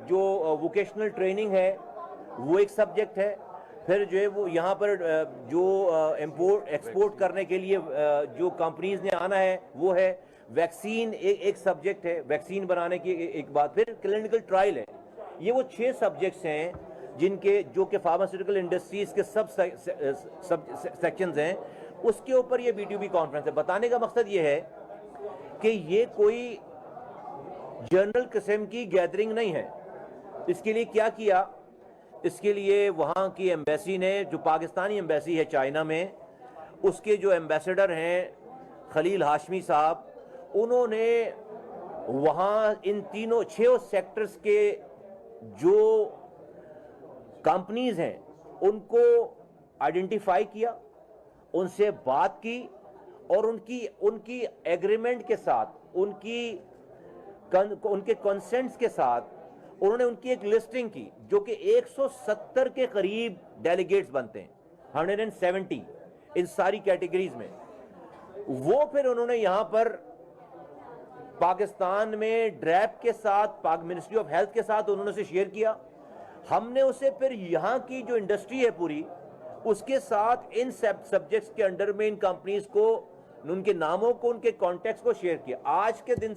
جو vocational training ہے وہ ایک سبجیکٹ ہے. پھر جو ہے وہ یہاں پر جو امپورٹ ایکسپورٹ کرنے کے لیے جو کمپنیز نے آنا ہے وہ ہے. ویکسین ایک سبجیکٹ ہے, ویکسین بنانے کی ایک بات. پھر کلینکل ٹرائل ہے. یہ وہ 6 سبجیکٹس ہیں جن کے جو کہ فارماسیوٹیکل انڈسٹریز کے سب سیکشنز ہیں. اس کے اوپر یہ B2B کانفرنس ہے. بتانے کا مقصد یہ ہے کہ یہ کوئی جنرل قسم کی گیدرنگ نہیں ہے. اس کے لیے کیا کیا؟ اس کے لیے وہاں کی ایمبیسی نے, جو پاکستانی ایمبیسی ہے چائنا میں, اس کے جو ایمبیسڈر ہیں خلیل ہاشمی صاحب, انہوں نے وہاں ان تینوں 6 سیکٹرز کے جو کمپنیز ہیں ان کو آئیڈینٹیفائی کیا, ان سے بات کی, اور ان کی ایگریمنٹ کے ساتھ, ان کے کنسنٹس کے ساتھ انہوں نے ان کی ایک لسٹنگ کی, جو کہ 170 کے قریب ڈیلیگیٹس بنتے ہیں, 170 ان ساری کیٹیگریز میں. وہ پھر انہوں نے یہاں پر پاکستان میں ڈریپ کے ساتھ, منسٹری آف ہیلتھ کے ساتھ انہوں نے اسے شیئر کیا. ہم نے اسے پھر یہاں کی جو انڈسٹری ہے پوری, اس کے ساتھ ان سبجیکٹس کے انڈر میں ان کمپنیز کو, ان کے ناموں کو, ان کے کانٹیکٹس کو شیئر کیا. آج کے دن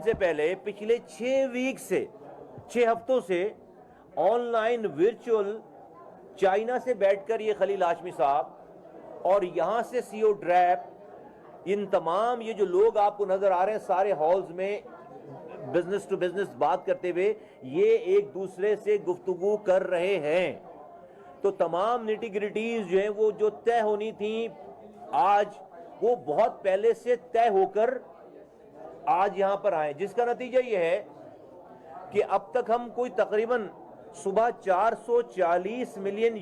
سے پہلے پچھلے 6 ویک سے, 6 ہفتوں سے آن لائن ورچوئل چائنا سے بیٹھ کر یہ خلیل ہاشمی صاحب اور یہاں سے CEO ڈریپ, ان تمام یہ جو لوگ آپ کو نظر آ رہے ہیں سارے ہالز میں بزنس ٹو بزنس بات کرتے ہوئے, یہ ایک دوسرے سے گفتگو کر رہے ہیں. تو تمام نیٹی گریٹیز جو ہیں وہ جو طے ہونی تھیں آج, وہ بہت پہلے سے طے ہو کر آج یہاں پر آئے, جس کا نتیجہ یہ ہے کہ اب تک ہم کوئی تقریباً صبح $440 ملین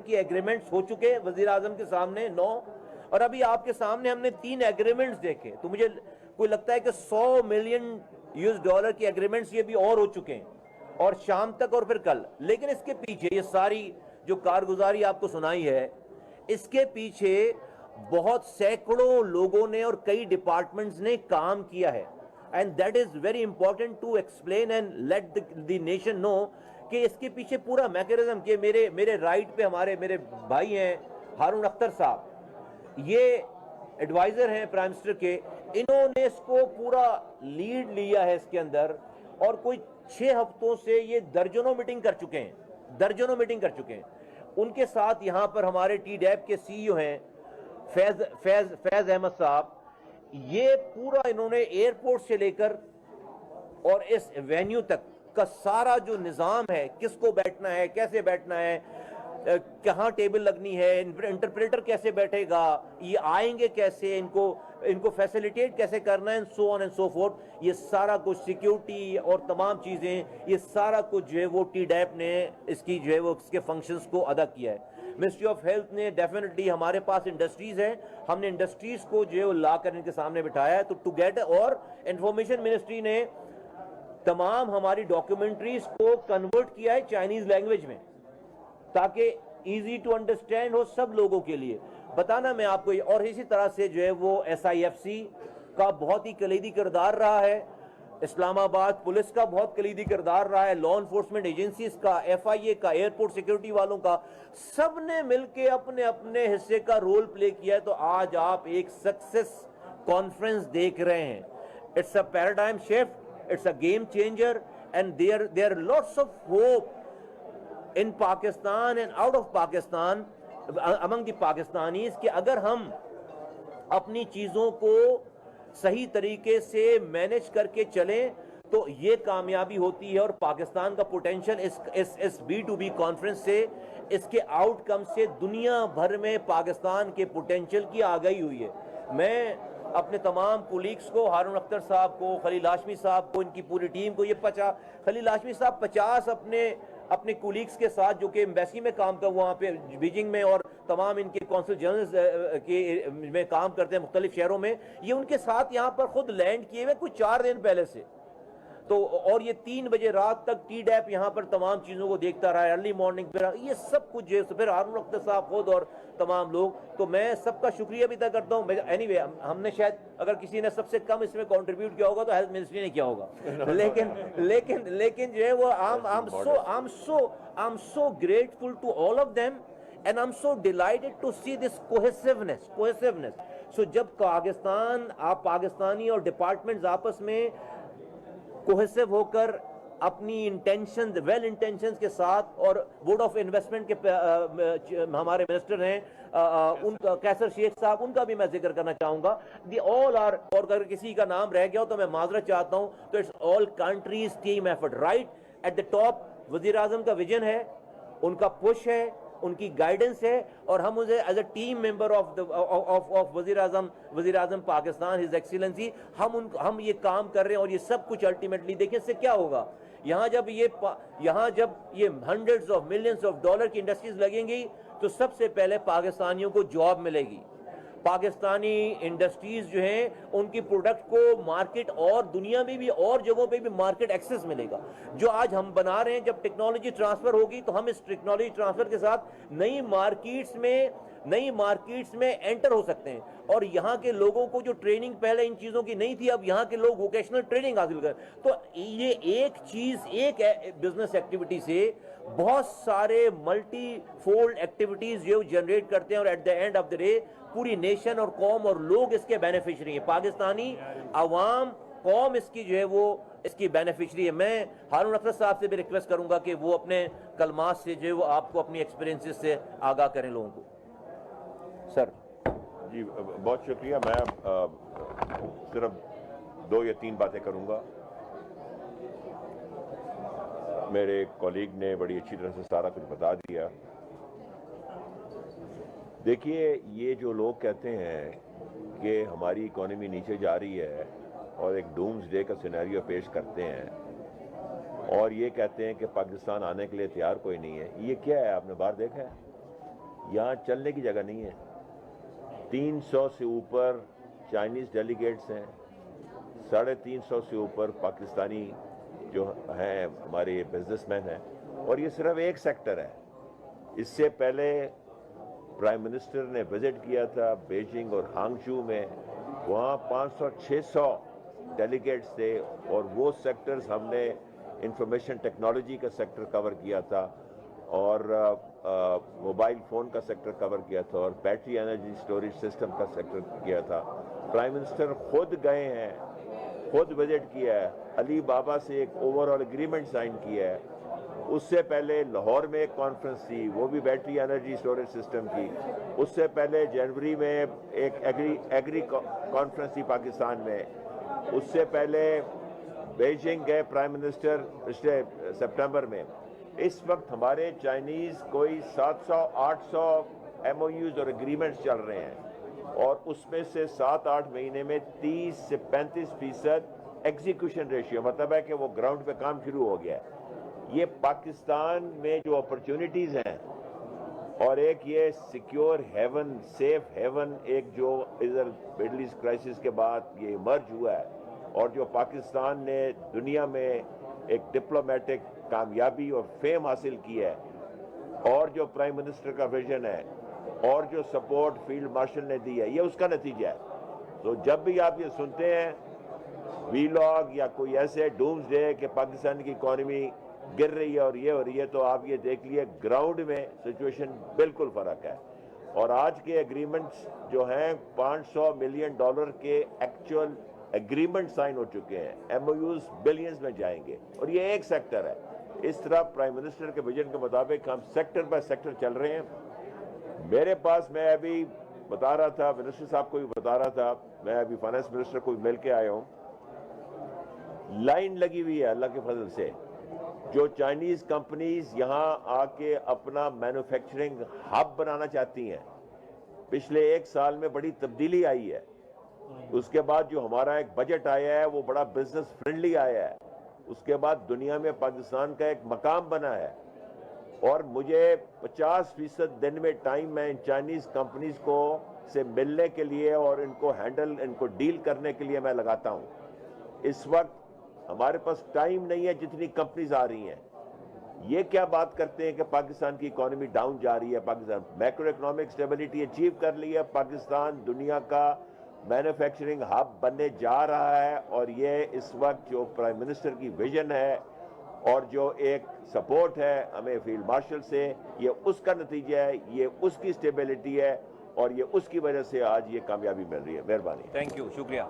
کی ایگریمنٹس ہو چکے وزیر اعظم کے سامنے 9, اور ابھی آپ کے سامنے ہم نے 3 ایگریمنٹس دیکھے. تو مجھے کوئی لگتا ہے کہ $100 ملین کی ایگریمنٹس یہ بھی اور ہو چکے ہیں, اور شام تک اور پھر کل. لیکن اس کے پیچھے یہ ساری جو کارگزاری آپ کو سنائی ہے, اس کے پیچھے بہت سینکڑوں لوگوں نے اور کئی ڈپارٹمنٹس نے کام کیا ہے. And that is very important to explain and let the nation know کہ اس کے پیچھے پورا میکینزم. کہ میرے رائٹ پہ میرے بھائی ہیں ہارون اختر صاحب, یہ ایڈوائزر ہیں پرائم منسٹر کے, انہوں نے اس کو پورا لیڈ لیا ہے اس کے اندر, اور کوئی 6 ہفتوں سے یہ درجنوں میٹنگ کر چکے ہیں. ان کے ساتھ یہاں پر ہمارے ٹی ڈیپ کے CEO ہیں فیض احمد صاحب. یہ پورا انہوں نے ایئرپورٹ سے لے کر اور اس وینیو تک کا سارا جو نظام ہے, کس کو بیٹھنا ہے, کیسے بیٹھنا ہے, کہاں ٹیبل لگنی ہے, انٹرپریٹر کیسے بیٹھے گا, یہ آئیں گے کیسے, ان کو فیسیلیٹیٹ کیسے کرنا ہے, سو آن اینڈ سو فورتھ. یہ سارا کچھ سیکیورٹی اور تمام چیزیں, یہ سارا کچھ جو ہے وہ ٹی ڈیپ نے اس کی جو ہے وہ اس کے فنکشنز کو ادا کیا ہے. منسٹری آف ہیلتھ نے ڈیفینیٹلی, ہمارے پاس انڈسٹریز ہیں, ہم نے انڈسٹریز کو جو ہے وہ لا کر ان کے سامنے بٹھایا ہے. تو ٹو گیٹ, اور انفارمیشن منسٹری نے تمام ہماری ڈاکیومنٹریز کو کنورٹ کیا ہے چائنیز لینگویج میں, تاکہ ایزی ٹو انڈرسٹینڈ ہو سب لوگوں کے لیے. بتانا میں آپ کو, اور اسی طرح سے جو ہے وہ SIFC کا بہت ہی کلیدی کردار رہا ہے, اسلام آباد پولیس کا بہت کلیدی کردار رہا ہے, لا انفورسمنٹ ایجنسیز کا, FIA کا, ایئرپورٹ سیکیورٹی والوں کا, سب نے مل کے اپنے اپنے حصے کا رول پلے کیا ہے. تو آج آپ ایک سکسیس کانفرنس دیکھ رہے ہیں. It's a paradigm shift, it's a game changer, and there are lots of hope in Pakistan and out of Pakistan among the Pakistanis, کہ اگر ہم اپنی چیزوں کو صحیح طریقے سے مینج کر کے چلیں تو یہ کامیابی ہوتی ہے. اور پاکستان کا پوٹینشل اس B2B کانفرنس سے, اس کے آؤٹ کم سے دنیا بھر میں پاکستان کے پوٹینشل کی آگاہی ہوئی ہے. میں اپنے تمام کولیگز کو, ہارون اختر صاحب کو, خلیل ہاشمی صاحب کو, ان کی پوری ٹیم کو, یہ خلیل ہاشمی صاحب 50 اپنے کولیگز کے ساتھ جو کہ ایمبیسی میں کام کر وہاں پہ بیجنگ میں, اور تمام ان کے کونسل جنرلز کے میں کام کرتے ہیں مختلف شہروں میں, یہ ان کے ساتھ یہاں پر خود لینڈ کیے ہوئے کچھ 4 دن پہلے سے. تو اور یہ 3 بجے رات تک ٹی ڈیپ یہاں پر تمام چیزوں کو دیکھتا رہا ہے, ارلی مارننگ پہ یہ سب کچھ جو ہے, پھر ہارون اختر صاحب خود اور تمام لوگ, تو میں سب کا شکریہ بھی ادا کرتا ہوں. اینی وے ہم نے شاید اگر کسی نے سب سے کم اس میں کنٹریبیوٹ کیا ہوگا تو ہیلتھ منسٹری نے کیا ہوگا, لیکن جو ہے وہ I'm so grateful to all of them and I'm so delighted to see this cohesiveness. So جب پاکستانی اور ڈپارٹمنٹس آپس میں کوہیسو ہو کر اپنی انٹینشنز, ویل انٹینشنز کے ساتھ, اور بورڈ آف انویسٹمنٹ کے ہمارے منسٹر ہیں ان کا کیسر شیخ صاحب, ان کا بھی میں ذکر کرنا چاہوں گا. دی آل آر, اور اگر کسی کا نام رہ گیا ہو تو میں معذرت چاہتا ہوں, تو it's all countries team effort. Right at the top وزیر اعظم کا ویژن ہے, ان کا پش ہے, ان کی گائیڈنس ہے, اور ہم اسے as a team member of وزیر اعظم پاکستان ہز ایکسیلنسی ہم یہ کام کر رہے ہیں. اور یہ سب کچھ الٹیمیٹلی دیکھیں اس سے کیا ہوگا, یہاں جب یہ hundreds of millions of dollar کی انڈسٹریز لگیں گی تو سب سے پہلے پاکستانیوں کو جاب ملے گی. پاکستانی انڈسٹریز جو ہیں ان کی پروڈکٹ کو مارکیٹ اور دنیا میں بھی اور جگہوں پہ بھی مارکیٹ ایکسس ملے گا. جو آج ہم بنا رہے ہیں, جب ٹیکنالوجی ٹرانسفر ہوگی تو ہم اس ٹیکنالوجی ٹرانسفر کے ساتھ نئی مارکیٹس میں انٹر ہو سکتے ہیں. اور یہاں کے لوگوں کو جو ٹریننگ پہلے ان چیزوں کی نہیں تھی, اب یہاں کے لوگ ووکیشنل ٹریننگ حاصل کریں. تو یہ ایک بزنس ایکٹیویٹی سے بہت سارے ملٹی فولڈ ایکٹیویٹیز جو جنریٹ کرتے ہیں, اور at the end of the day پوری نیشن اور قوم اور لوگ اس کے بینیفیشری ہیں. پاکستانی عوام, قوم اس کی جو ہے وہ اس کی بینیفیشری ہے. میں ہارون اختر صاحب سے بھی ریکویسٹ کروں گا کہ وہ اپنے کلمات سے جو ہے وہ آپ کو اپنی ایکسپیرینسز سے آگاہ کریں لوگوں کو. سر جی بہت شکریہ. میں صرف 2 یا 3 باتیں کروں گا. میرے کولیگ نے بڑی اچھی طرح سے سارا کچھ بتا دیا. دیکھیے, یہ جو لوگ کہتے ہیں کہ ہماری اکانومی نیچے جا رہی ہے اور ایک ڈومز ڈے کا سینیریو پیش کرتے ہیں, اور یہ کہتے ہیں کہ پاکستان آنے کے لیے تیار کوئی نہیں ہے, یہ کیا ہے؟ آپ نے باہر دیکھا ہے, یہاں چلنے کی جگہ نہیں ہے. 300 سے اوپر چائنیز ڈیلیگیٹس ہیں, 350 سے اوپر پاکستانی جو ہیں ہمارے بزنس مین ہیں, اور یہ صرف ایک سیکٹر ہے. اس سے پہلے پرائم منسٹر نے وزٹ کیا تھا بیجنگ اور ہانگچو میں, وہاں 500-600 ڈیلیگیٹس تھے, اور وہ سیکٹرز ہم نے انفارمیشن ٹیکنالوجی کا سیکٹر کور کیا تھا, اور موبائل فون کا سیکٹر کور کیا تھا, اور بیٹری انرجی سٹوریج سسٹم کا سیکٹر کیا تھا. پرائم منسٹر خود گئے ہیں, خود وزٹ کیا ہے, علی بابا سے ایک اوور آل اگریمنٹ سائن کیا ہے. اس سے پہلے لاہور میں ایک کانفرنس تھی, وہ بھی بیٹری انرجی سٹوریج سسٹم کی. اس سے پہلے جنوری میں ایک ایگری کانفرنس تھی پاکستان میں. اس سے پہلے بیجنگ گئے پرائم منسٹر پچھلے سپٹمبر میں. اس وقت ہمارے چائنیز کوئی 700-800 ایم او یوز اور اگریمنٹس چل رہے ہیں, اور اس میں سے 7-8 مہینے میں 30 سے 35% ایگزیکیوشن ریشیو, مطلب ہے کہ وہ گراؤنڈ پہ کام شروع ہو گیا ہے. یہ پاکستان میں جو اپرچونٹیز ہیں, اور ایک یہ سیکیور ہیون, سیف ہیون, ایک جو ادھر مڈل ایسٹ کرائسس کے بعد یہ ایمرج ہوا ہے, اور جو پاکستان نے دنیا میں ایک ڈپلومیٹک کامیابی اور فیم حاصل کی ہے, اور جو پرائم منسٹر کا ویژن ہے, اور جو سپورٹ فیلڈ مارشل نے دی ہے, یہ اس کا نتیجہ ہے. تو جب بھی آپ یہ سنتے ہیں وی لاگ یا کوئی ایسے ڈومز ڈے کہ پاکستان کی اکانومی گر رہی ہے اور یہ ہو رہی ہے, تو آپ یہ دیکھ لیے گراؤنڈ میں سچویشن بالکل فرق ہے. اور آج کے ایگریمنٹس جو ہیں $500 ملین کے ایکچوئل ایگریمنٹ سائن ہو چکے ہیں, ایم او یوز بلینز میں جائیں گے, اور یہ ایک سیکٹر ہے. اس طرح پرائم منسٹر کے ویژن کے مطابق ہم سیکٹر بائی سیکٹر چل رہے ہیں. میرے پاس, میں ابھی بتا رہا تھا, منسٹر صاحب کو بھی بتا رہا تھا, میں ابھی فائنانس منسٹر کو بھی مل کے آیا ہوں, لائن لگی ہوئی ہے اللہ کے فضل سے. جو چائنیز کمپنیز یہاں آ کے اپنا مینوفیکچرنگ ہب بنانا چاہتی ہیں, پچھلے 1 سال میں بڑی تبدیلی آئی ہے. اس کے بعد جو ہمارا ایک بجٹ آیا ہے وہ بڑا بزنس فرینڈلی آیا ہے. اس کے بعد دنیا میں پاکستان کا ایک مقام بنا ہے, اور مجھے 50% دن میں ٹائم میں ان چائنیز کمپنیز کو سے ملنے کے لیے اور ان کو ہینڈل, ان کو ڈیل کرنے کے لیے میں لگاتا ہوں. اس وقت ہمارے پاس ٹائم نہیں ہے جتنی کمپنیز آ رہی ہیں. یہ کیا بات کرتے ہیں کہ پاکستان کی اکانومی ڈاؤن جا رہی ہے. Pakistan macro economic stability achieve کر لی ہے. پاکستان دنیا کا مینوفیکچرنگ ہب بننے جا رہا ہے, اور یہ اس وقت جو پرائم منسٹر کی ویژن ہے اور جو ایک سپورٹ ہے ہمیں فیلڈ مارشل سے, یہ اس کا نتیجہ ہے, یہ اس کی اسٹیبلٹی ہے, اور یہ اس کی وجہ سے آج یہ کامیابی مل رہی ہے. مہربانی. تھینک یو, شکریہ.